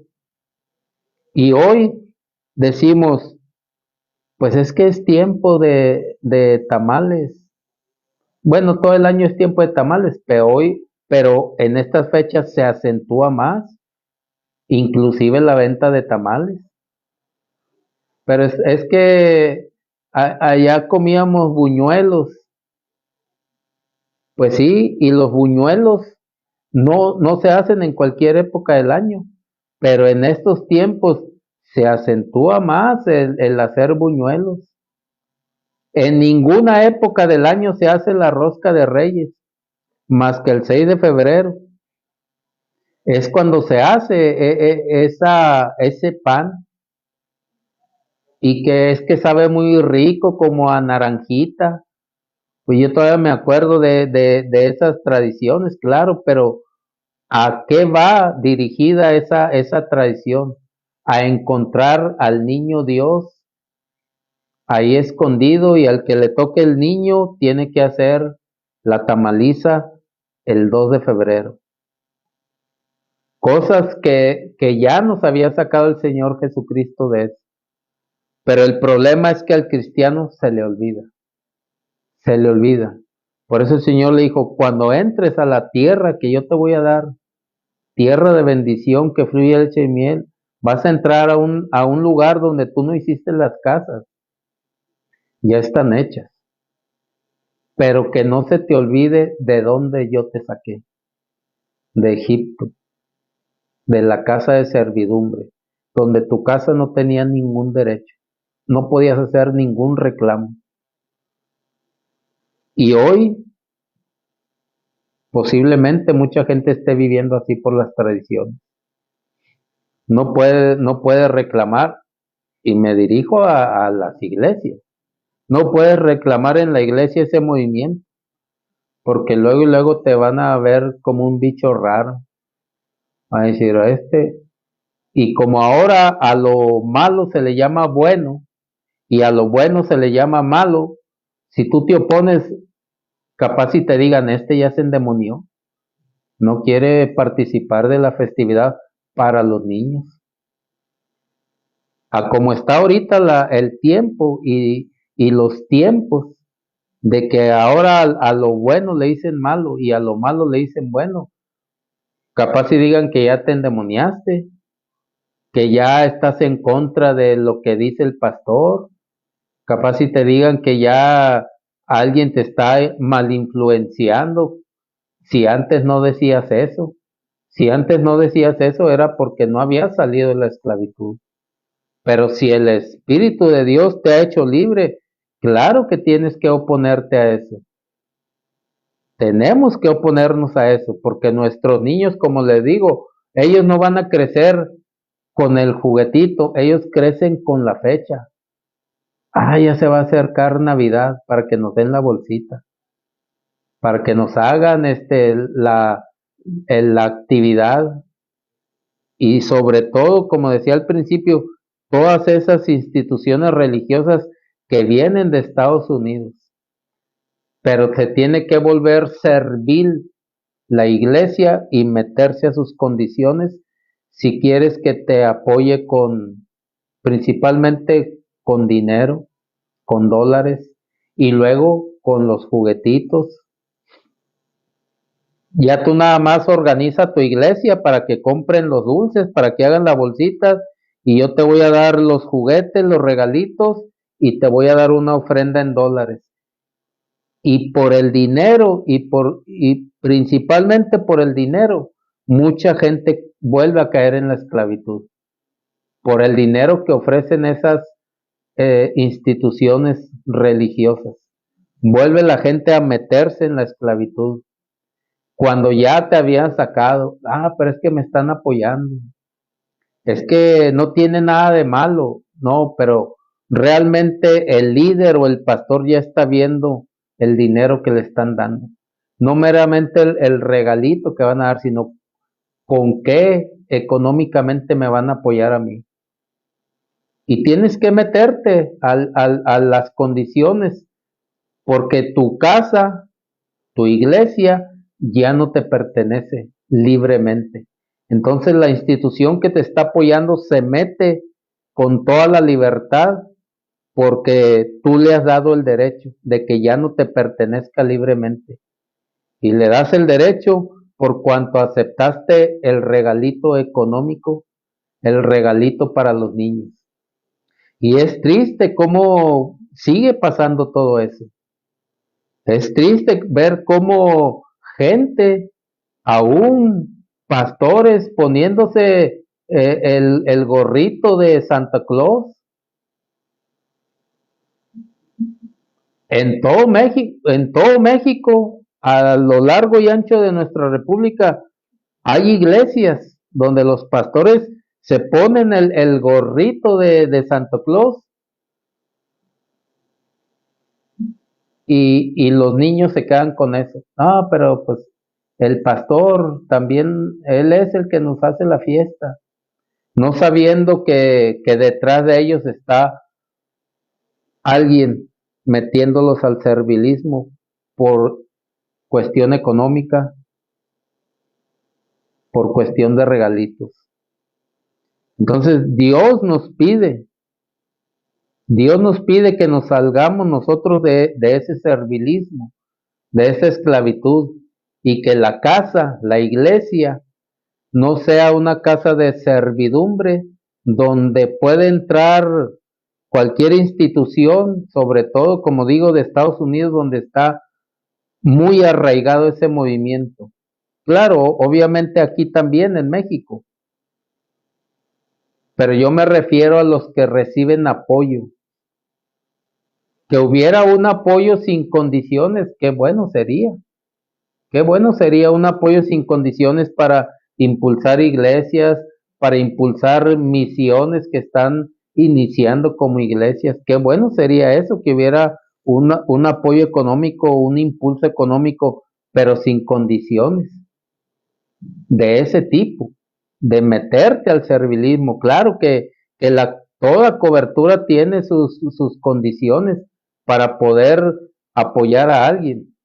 Y hoy decimos, pues es que es tiempo de tamales. Bueno, todo el año es tiempo de tamales, pero en estas fechas se acentúa más, inclusive la venta de tamales. Pero es que allá comíamos buñuelos, pues sí, y los buñuelos no se hacen en cualquier época del año, pero en estos tiempos se acentúa más el hacer buñuelos. En ninguna época del año se hace la rosca de Reyes, más que el 6 de febrero. Es cuando se hace ese pan y que es que sabe muy rico como a naranjita. Pues yo todavía me acuerdo de esas tradiciones, claro, pero ¿a qué va dirigida esa tradición? A encontrar al niño Dios ahí escondido y al que le toque el niño tiene que hacer la tamaliza el 2 de febrero. Cosas que ya nos había sacado el Señor Jesucristo de eso. Pero el problema es que al cristiano se le olvida, se le olvida. Por eso el Señor le dijo, cuando entres a la tierra que yo te voy a dar, tierra de bendición que fluye leche y miel, vas a entrar a un lugar donde tú no hiciste las casas, ya están hechas. Pero que no se te olvide de dónde yo te saqué, de Egipto, de la casa de servidumbre, donde tu casa no tenía ningún derecho, no podías hacer ningún reclamo. Y hoy posiblemente mucha gente esté viviendo así por las tradiciones. No puede reclamar, y me dirijo a las iglesias. No puedes reclamar en la iglesia ese movimiento, porque luego y luego te van a ver como un bicho raro, a decir, y como ahora a lo malo se le llama bueno y a lo bueno se le llama malo, si tú te opones, capaz si te digan, ya se endemonió, no quiere participar de la festividad para los niños. A como está ahorita el tiempo y los tiempos, de que ahora a lo bueno le dicen malo y a lo malo le dicen bueno, capaz si digan que ya te endemoniaste, que ya estás en contra de lo que dice el pastor, capaz si te digan que ya alguien te está mal influenciando, si antes no decías eso. Si antes no decías eso era porque no habías salido de la esclavitud. Pero si el Espíritu de Dios te ha hecho libre, claro que tienes que oponerte a eso. Tenemos que oponernos a eso, porque nuestros niños, como les digo, ellos no van a crecer con el juguetito, ellos crecen con la fecha. Ya se va a acercar Navidad para que nos den la bolsita, para que nos hagan la actividad y sobre todo, como decía al principio, todas esas instituciones religiosas que vienen de Estados Unidos, pero se tiene que volver servil la iglesia y meterse a sus condiciones si quieres que te apoye principalmente con dinero, con dólares y luego con los juguetitos. Ya tú nada más organiza tu iglesia para que compren los dulces, para que hagan las bolsitas y yo te voy a dar los juguetes, los regalitos y te voy a dar una ofrenda en dólares. Y por el dinero y principalmente por el dinero, mucha gente vuelve a caer en la esclavitud. Por el dinero que ofrecen esas instituciones religiosas. Vuelve la gente a meterse en la esclavitud. Cuando ya te habían sacado, pero es que me están apoyando. Es que no tiene nada de malo. No, pero realmente el líder o el pastor ya está viendo el dinero que le están dando. No meramente el regalito que van a dar, sino con qué económicamente me van a apoyar a mí. Y tienes que meterte a las condiciones, porque tu casa, tu iglesia, ya no te pertenece libremente. Entonces la institución que te está apoyando se mete con toda la libertad porque tú le has dado el derecho de que ya no te pertenezca libremente. Y le das el derecho por cuanto aceptaste el regalito económico, el regalito para los niños. Y es triste cómo sigue pasando todo eso. Es triste ver cómo gente, aún pastores, poniéndose el gorrito de Santa Claus en todo México, a lo largo y ancho de nuestra república, hay iglesias donde los pastores se ponen el gorrito de Santa Claus y los niños se quedan con eso. No, pero pues el pastor también, él es el que nos hace la fiesta, no sabiendo que detrás de ellos está alguien metiéndolos al servilismo por cuestión económica, por cuestión de regalitos. Entonces Dios nos pide que nos salgamos nosotros de ese servilismo, de esa esclavitud, y que la casa, la iglesia, no sea una casa de servidumbre donde puede entrar cualquier institución, sobre todo, como digo, de Estados Unidos, donde está muy arraigado ese movimiento. Claro, obviamente aquí también en México, pero yo me refiero a los que reciben apoyo. Que hubiera un apoyo sin condiciones, qué bueno sería un apoyo sin condiciones para impulsar iglesias, para impulsar misiones que están iniciando como iglesias, qué bueno sería eso, que hubiera un apoyo económico, un impulso económico pero sin condiciones de ese tipo, de meterte al servilismo. Claro que toda cobertura tiene sus condiciones para poder apoyar a alguien.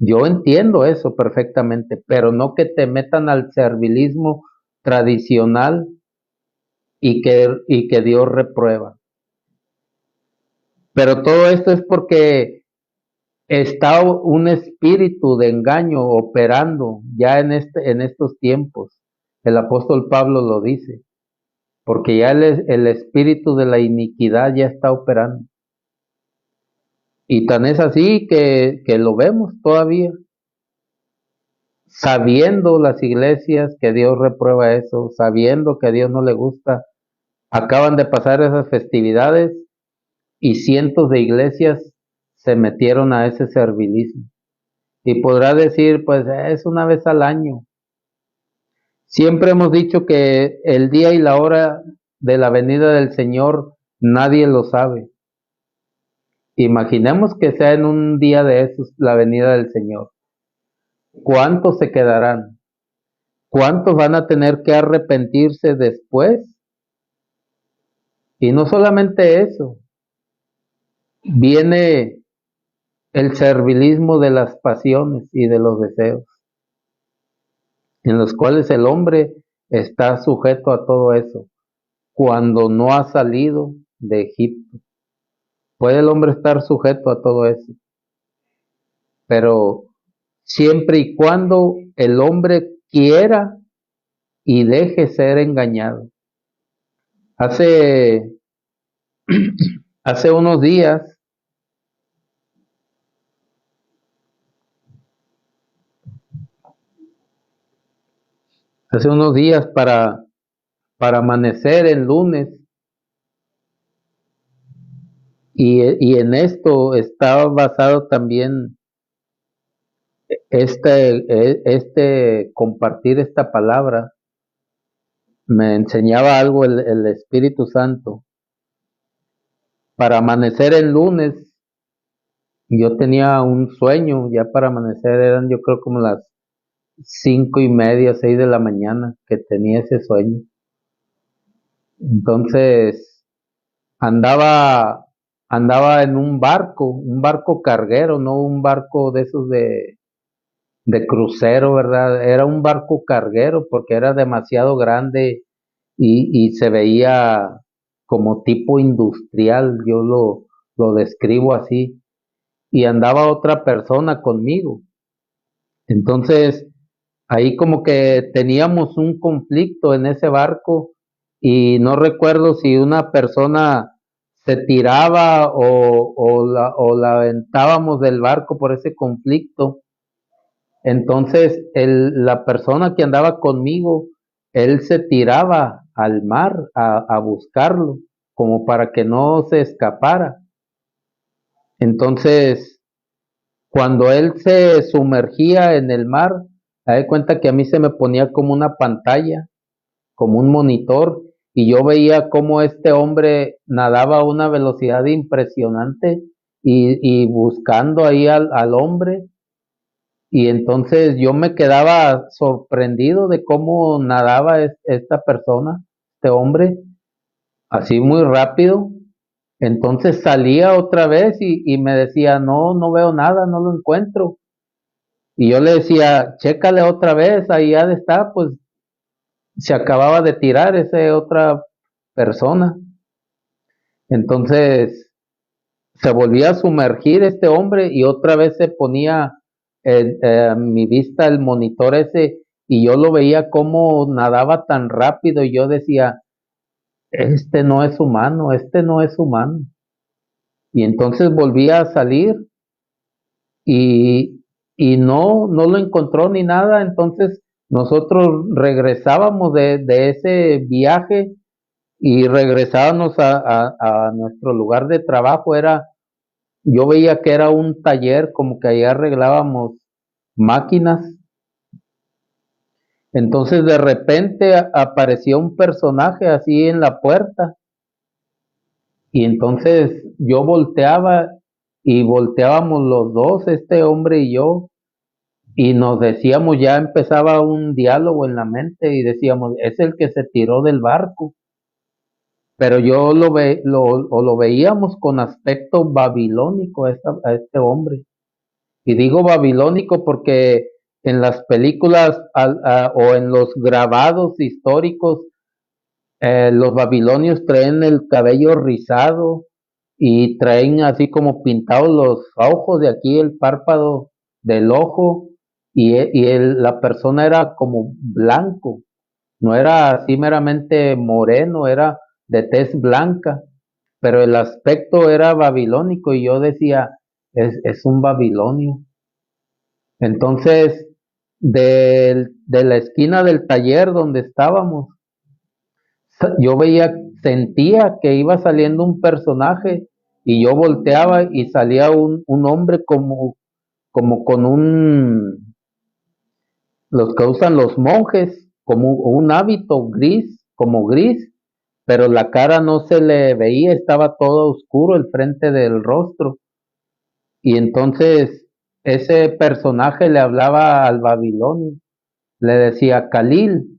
Yo entiendo eso perfectamente, pero no que te metan al servilismo tradicional y que Dios reprueba. Pero todo esto es porque está un espíritu de engaño operando ya en estos tiempos. El apóstol Pablo lo dice, porque ya el espíritu de la iniquidad ya está operando. Y tan es así que lo vemos todavía, sabiendo las iglesias que Dios reprueba eso, sabiendo que a Dios no le gusta. Acaban de pasar esas festividades y cientos de iglesias se metieron a ese servilismo. Y podrá decir, pues es una vez al año. Siempre hemos dicho que el día y la hora de la venida del Señor nadie lo sabe. Imaginemos que sea en un día de esos la venida del Señor. ¿Cuántos se quedarán? ¿Cuántos van a tener que arrepentirse después? Y no solamente eso, viene el servilismo de las pasiones y de los deseos, en los cuales el hombre está sujeto a todo eso cuando no ha salido de Egipto. Puede el hombre estar sujeto a todo eso, pero siempre y cuando el hombre quiera y deje ser engañado. Hace, hace unos días, para amanecer el lunes, y en esto está basado también compartir esta palabra. Me enseñaba algo el Espíritu Santo. Para amanecer el lunes, yo tenía un sueño, ya para amanecer eran yo creo como las 5:30, 6 de la mañana que tenía ese sueño. Entonces andaba en un barco carguero, no un barco de esos de crucero, ¿verdad? Era un barco carguero porque era demasiado grande y se veía como tipo industrial, yo lo describo así, y andaba otra persona conmigo. Entonces, ahí como que teníamos un conflicto en ese barco y no recuerdo si una persona se tiraba o la aventábamos del barco por ese conflicto. Entonces, la persona que andaba conmigo, él se tiraba al mar a buscarlo, como para que no se escapara. Entonces, cuando él se sumergía en el mar, me da cuenta que a mí se me ponía como una pantalla, como un monitor, y yo veía cómo este hombre nadaba a una velocidad impresionante y buscando ahí al hombre. Y entonces yo me quedaba sorprendido de cómo nadaba esta persona, este hombre, así muy rápido. Entonces salía otra vez y me decía, no, no veo nada, no lo encuentro. Y yo le decía, chécale otra vez, ahí ha de estar, pues se acababa de tirar esa otra persona. Entonces se volvía a sumergir este hombre y otra vez se ponía a mi vista el monitor ese y yo lo veía como nadaba tan rápido y yo decía, este no es humano, este no es humano. Y entonces volvía a salir y, y no lo encontró ni nada. Entonces nosotros regresábamos de ese viaje y regresábamos a nuestro lugar de trabajo. Yo veía que era un taller, como que ahí arreglábamos máquinas. Entonces de repente apareció un personaje así en la puerta y entonces yo volteaba y volteábamos los dos, este hombre y yo, y nos decíamos, ya empezaba un diálogo en la mente y decíamos, es el que se tiró del barco, pero yo lo veíamos con aspecto babilónico a este hombre. Y digo babilónico porque en las películas o en los grabados históricos, los babilonios traen el cabello rizado y traen así como pintados los ojos de aquí, el párpado del ojo, la persona era como blanco, no era así meramente moreno, era de tez blanca, pero el aspecto era babilónico y yo decía, es un babilonio. Entonces, de la esquina del taller donde estábamos, yo veía, sentía que iba saliendo un personaje y yo volteaba y salía un hombre como con los que usan los monjes, como un hábito gris, como gris, pero la cara no se le veía, estaba todo oscuro el frente del rostro. Y entonces ese personaje le hablaba al babilonio, le decía Khalil,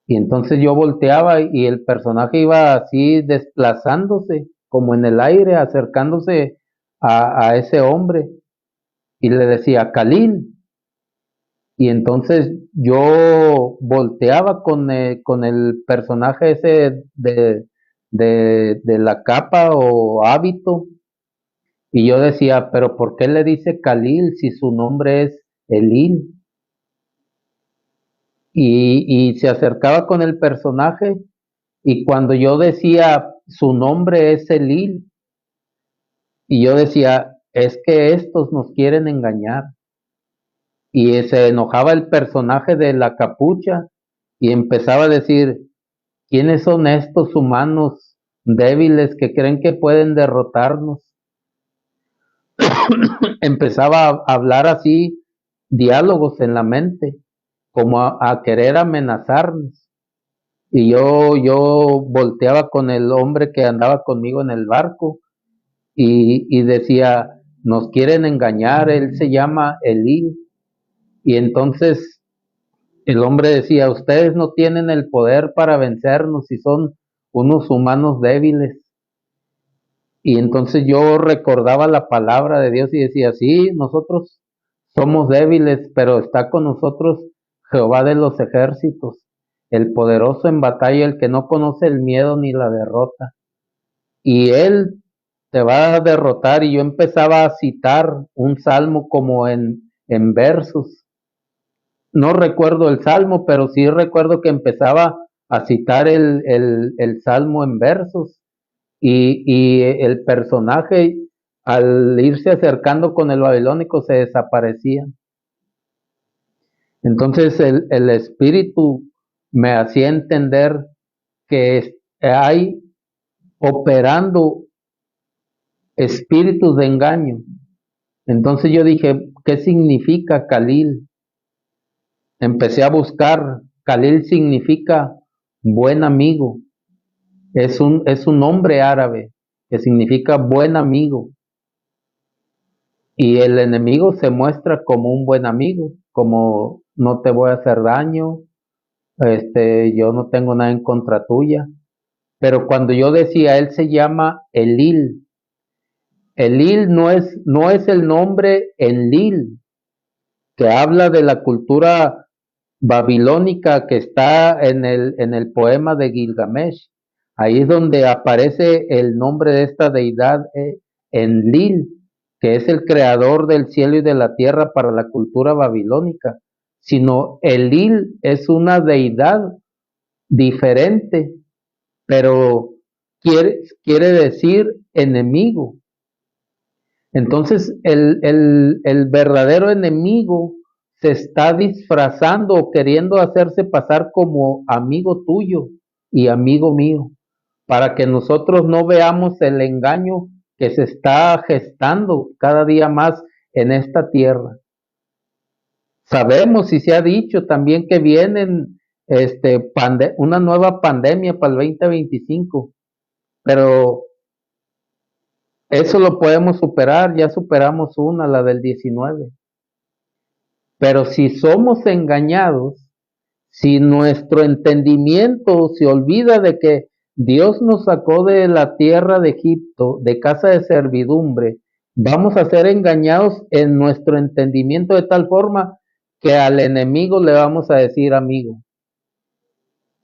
y entonces yo volteaba y el personaje iba así desplazándose, como en el aire, acercándose a ese hombre, y le decía Khalil, y entonces yo volteaba con el personaje ese de la capa o hábito, y yo decía, pero ¿por qué le dice Khalil si su nombre es Elil? Y se acercaba con el personaje y cuando yo decía su nombre es Elil y yo decía es que estos nos quieren engañar y se enojaba el personaje de la capucha y empezaba a decir ¿quiénes son estos humanos débiles que creen que pueden derrotarnos? Empezaba a hablar así diálogos en la mente como a querer amenazarnos. Y yo volteaba con el hombre que andaba conmigo en el barco y decía, nos quieren engañar, él se llama Elí. Y entonces el hombre decía, ustedes no tienen el poder para vencernos si son unos humanos débiles. Y entonces yo recordaba la palabra de Dios y decía, sí, nosotros somos débiles, pero está con nosotros Jehová de los ejércitos, el poderoso en batalla, el que no conoce el miedo ni la derrota. Y él te va a derrotar. Y yo empezaba a citar un salmo como en versos. No recuerdo el salmo, pero sí recuerdo que empezaba a citar el salmo en versos y el personaje al irse acercando con el babilónico se desaparecía. Entonces el espíritu me hacía entender que hay operando espíritus de engaño. Entonces yo dije, ¿qué significa Khalil? Empecé a buscar, Khalil significa buen amigo, es un nombre árabe que significa buen amigo. Y el enemigo se muestra como un buen amigo, como no te voy a hacer daño, yo no tengo nada en contra tuya. Pero cuando yo decía, él se llama Elil, Elil no es el nombre Enlil, que habla de la cultura babilónica que está en el poema de Gilgamesh. Ahí es donde aparece el nombre de esta deidad, Enlil, que es el creador del cielo y de la tierra para la cultura babilónica. Sino Elil es una deidad diferente, pero quiere decir enemigo. Entonces el verdadero enemigo se está disfrazando o queriendo hacerse pasar como amigo tuyo y amigo mío, para que nosotros no veamos el engaño que se está gestando cada día más en esta tierra. Sabemos y se ha dicho también que vienen una nueva pandemia para el 2025, pero eso lo podemos superar, ya superamos una, la del 19. Pero si somos engañados, si nuestro entendimiento se olvida de que Dios nos sacó de la tierra de Egipto, de casa de servidumbre, vamos a ser engañados en nuestro entendimiento de tal forma que al enemigo le vamos a decir amigo,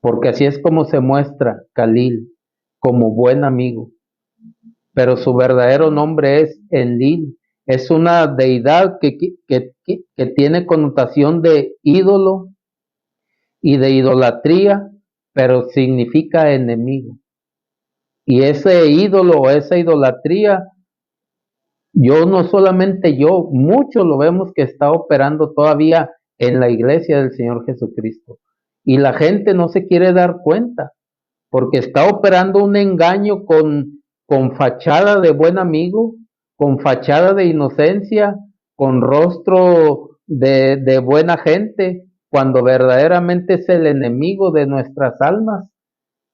porque así es como se muestra Khalil, como buen amigo, pero su verdadero nombre es Enlil, es una deidad que tiene connotación de ídolo y de idolatría, pero significa enemigo. Y ese ídolo o esa idolatría, no solamente yo, muchos lo vemos que está operando todavía en la iglesia del Señor Jesucristo. Y la gente no se quiere dar cuenta, porque está operando un engaño con fachada de buen amigo, con fachada de inocencia, con rostro de buena gente, cuando verdaderamente es el enemigo de nuestras almas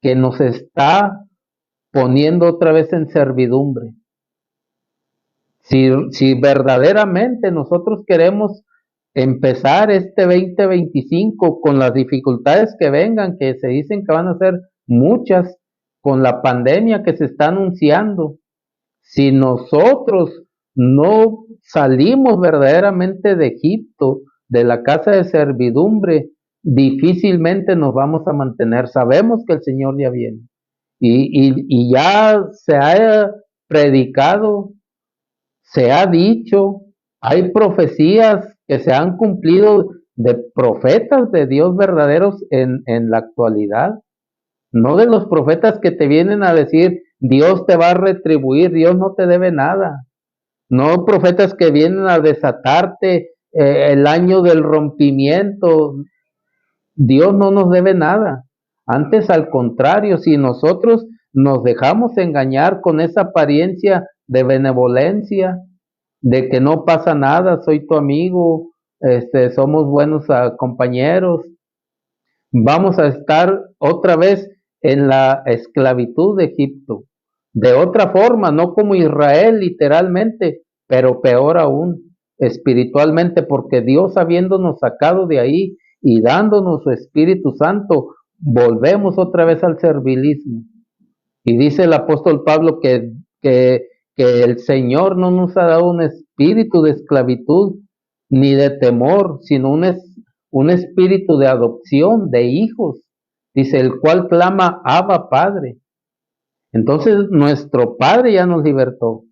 que nos está poniendo otra vez en servidumbre. Si verdaderamente nosotros queremos empezar este 2025 con las dificultades que vengan, que se dicen que van a ser muchas, con la pandemia que se está anunciando, si nosotros no salimos verdaderamente de Egipto, de la casa de servidumbre, difícilmente nos vamos a mantener. Sabemos que el Señor ya viene y ya se ha predicado, se ha dicho, hay profecías que se han cumplido de profetas de Dios verdaderos en la actualidad, no de los profetas que te vienen a decir, Dios te va a retribuir, Dios no te debe nada. No profetas que vienen a desatarte el año del rompimiento. Dios no nos debe nada. Antes, al contrario, si nosotros nos dejamos engañar con esa apariencia de benevolencia, de que no pasa nada, soy tu amigo, somos buenos compañeros, vamos a estar otra vez en la esclavitud de Egipto. De otra forma, no como Israel literalmente, pero peor aún espiritualmente, porque Dios habiéndonos sacado de ahí y dándonos su Espíritu Santo, volvemos otra vez al servilismo. Y dice el apóstol Pablo que el Señor no nos ha dado un espíritu de esclavitud ni de temor, sino un espíritu de adopción, de hijos. Dice, el cual clama, Abba, Padre. Entonces nuestro Padre ya nos libertó.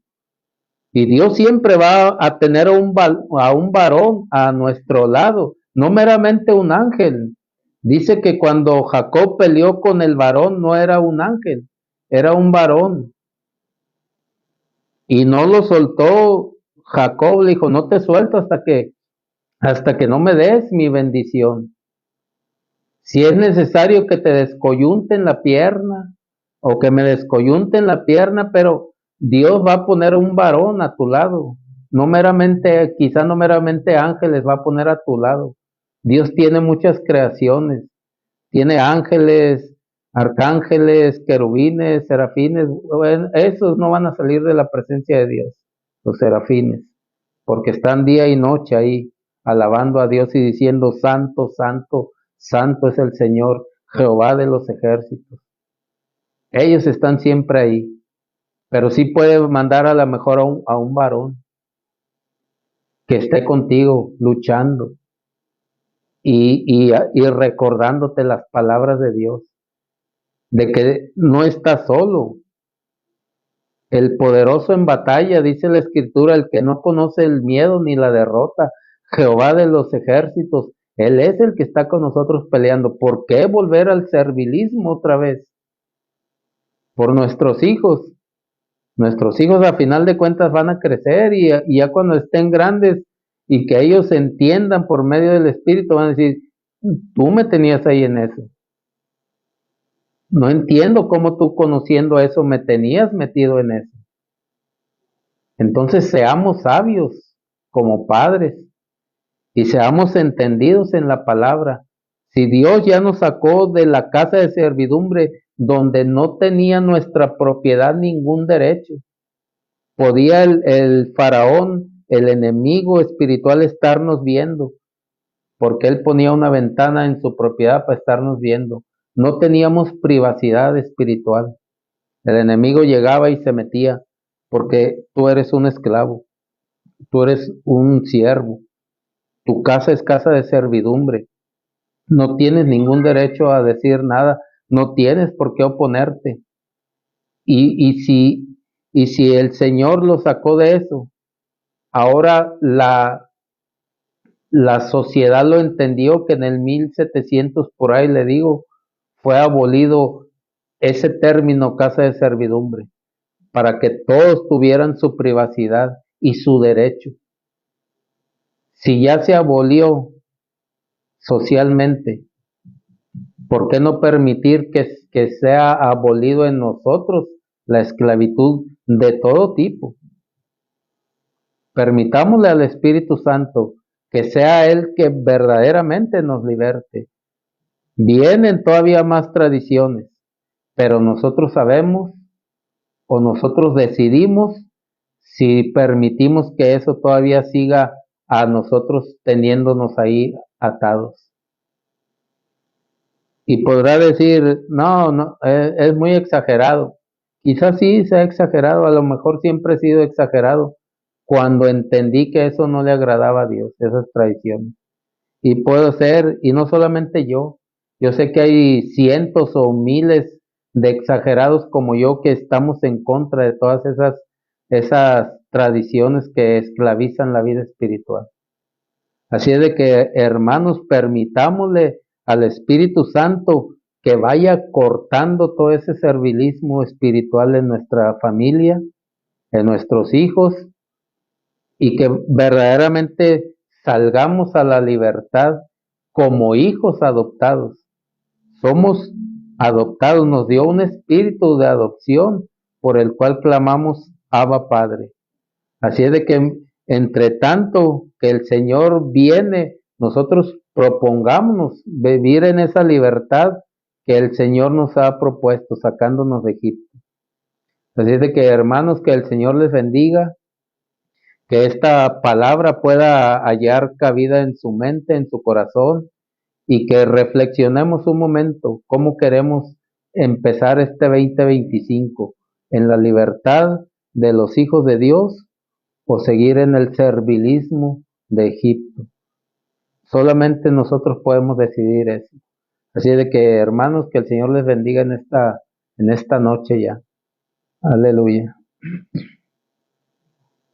Y Dios siempre va a tener a un varón a nuestro lado, no meramente un ángel. Dice que cuando Jacob peleó con el varón no era un ángel, era un varón. Y no lo soltó Jacob, le dijo, no te suelto hasta que no me des mi bendición. Si es necesario que te descoyunten la pierna o que me descoyunten la pierna, pero Dios va a poner un varón a tu lado. No meramente, quizá no meramente ángeles va a poner a tu lado. Dios tiene muchas creaciones. Tiene ángeles, arcángeles, querubines, serafines. Bueno, esos no van a salir de la presencia de Dios, los serafines, porque están día y noche ahí alabando a Dios y diciendo, Santo, Santo, Santo es el Señor, Jehová de los ejércitos. Ellos están siempre ahí, pero sí puede mandar a lo mejor a un varón que esté contigo luchando y recordándote las palabras de Dios, de que no estás solo. El poderoso en batalla, dice la Escritura, el que no conoce el miedo ni la derrota, Jehová de los ejércitos, Él es el que está con nosotros peleando. ¿Por qué volver al servilismo otra vez? Por nuestros hijos. Nuestros hijos a final de cuentas van a crecer y ya cuando estén grandes y que ellos entiendan por medio del Espíritu van a decir, tú me tenías ahí en eso. No entiendo cómo tú conociendo eso me tenías metido en eso. Entonces seamos sabios como padres y seamos entendidos en la palabra. Si Dios ya nos sacó de la casa de servidumbre donde no tenía nuestra propiedad ningún derecho, podía el faraón, el enemigo espiritual, estarnos viendo porque él ponía una ventana en su propiedad para estarnos viendo. No teníamos privacidad espiritual. El enemigo llegaba y se metía, porque tú eres un esclavo, tú eres un siervo, tu casa es casa de servidumbre, no tienes ningún derecho a decir nada, no tienes por qué oponerte. Y si el Señor lo sacó de eso, ahora la sociedad lo entendió, que en el 1700 por ahí le digo, fue abolido ese término casa de servidumbre, para que todos tuvieran su privacidad y su derecho. Si ya se abolió socialmente, ¿por qué no permitir que sea abolido en nosotros la esclavitud de todo tipo? Permitámosle al Espíritu Santo que sea Él que verdaderamente nos liberte. Vienen todavía más tradiciones, pero nosotros sabemos o nosotros decidimos si permitimos que eso todavía siga a nosotros teniéndonos ahí atados. Y podrá decir, no, no, es muy exagerado. Quizás sí sea exagerado, a lo mejor siempre he sido exagerado cuando entendí que eso no le agradaba a Dios, esas tradiciones. Y puedo ser, y no solamente yo sé que hay cientos o miles de exagerados como yo que estamos en contra de todas esas tradiciones que esclavizan la vida espiritual. Así es de que, hermanos, permitámosle al Espíritu Santo que vaya cortando todo ese servilismo espiritual en nuestra familia, en nuestros hijos, y que verdaderamente salgamos a la libertad como hijos adoptados. Somos adoptados, nos dio un espíritu de adopción por el cual clamamos Abba Padre. Así es de que entre tanto que el Señor viene, nosotros propongámonos vivir en esa libertad que el Señor nos ha propuesto, sacándonos de Egipto. Así es de que, hermanos, que el Señor les bendiga, que esta palabra pueda hallar cabida en su mente, en su corazón, y que reflexionemos un momento cómo queremos empezar este 2025, en la libertad de los hijos de Dios o seguir en el servilismo de Egipto. Solamente nosotros podemos decidir eso. Así de que, hermanos, que el Señor les bendiga en esta noche ya. Aleluya.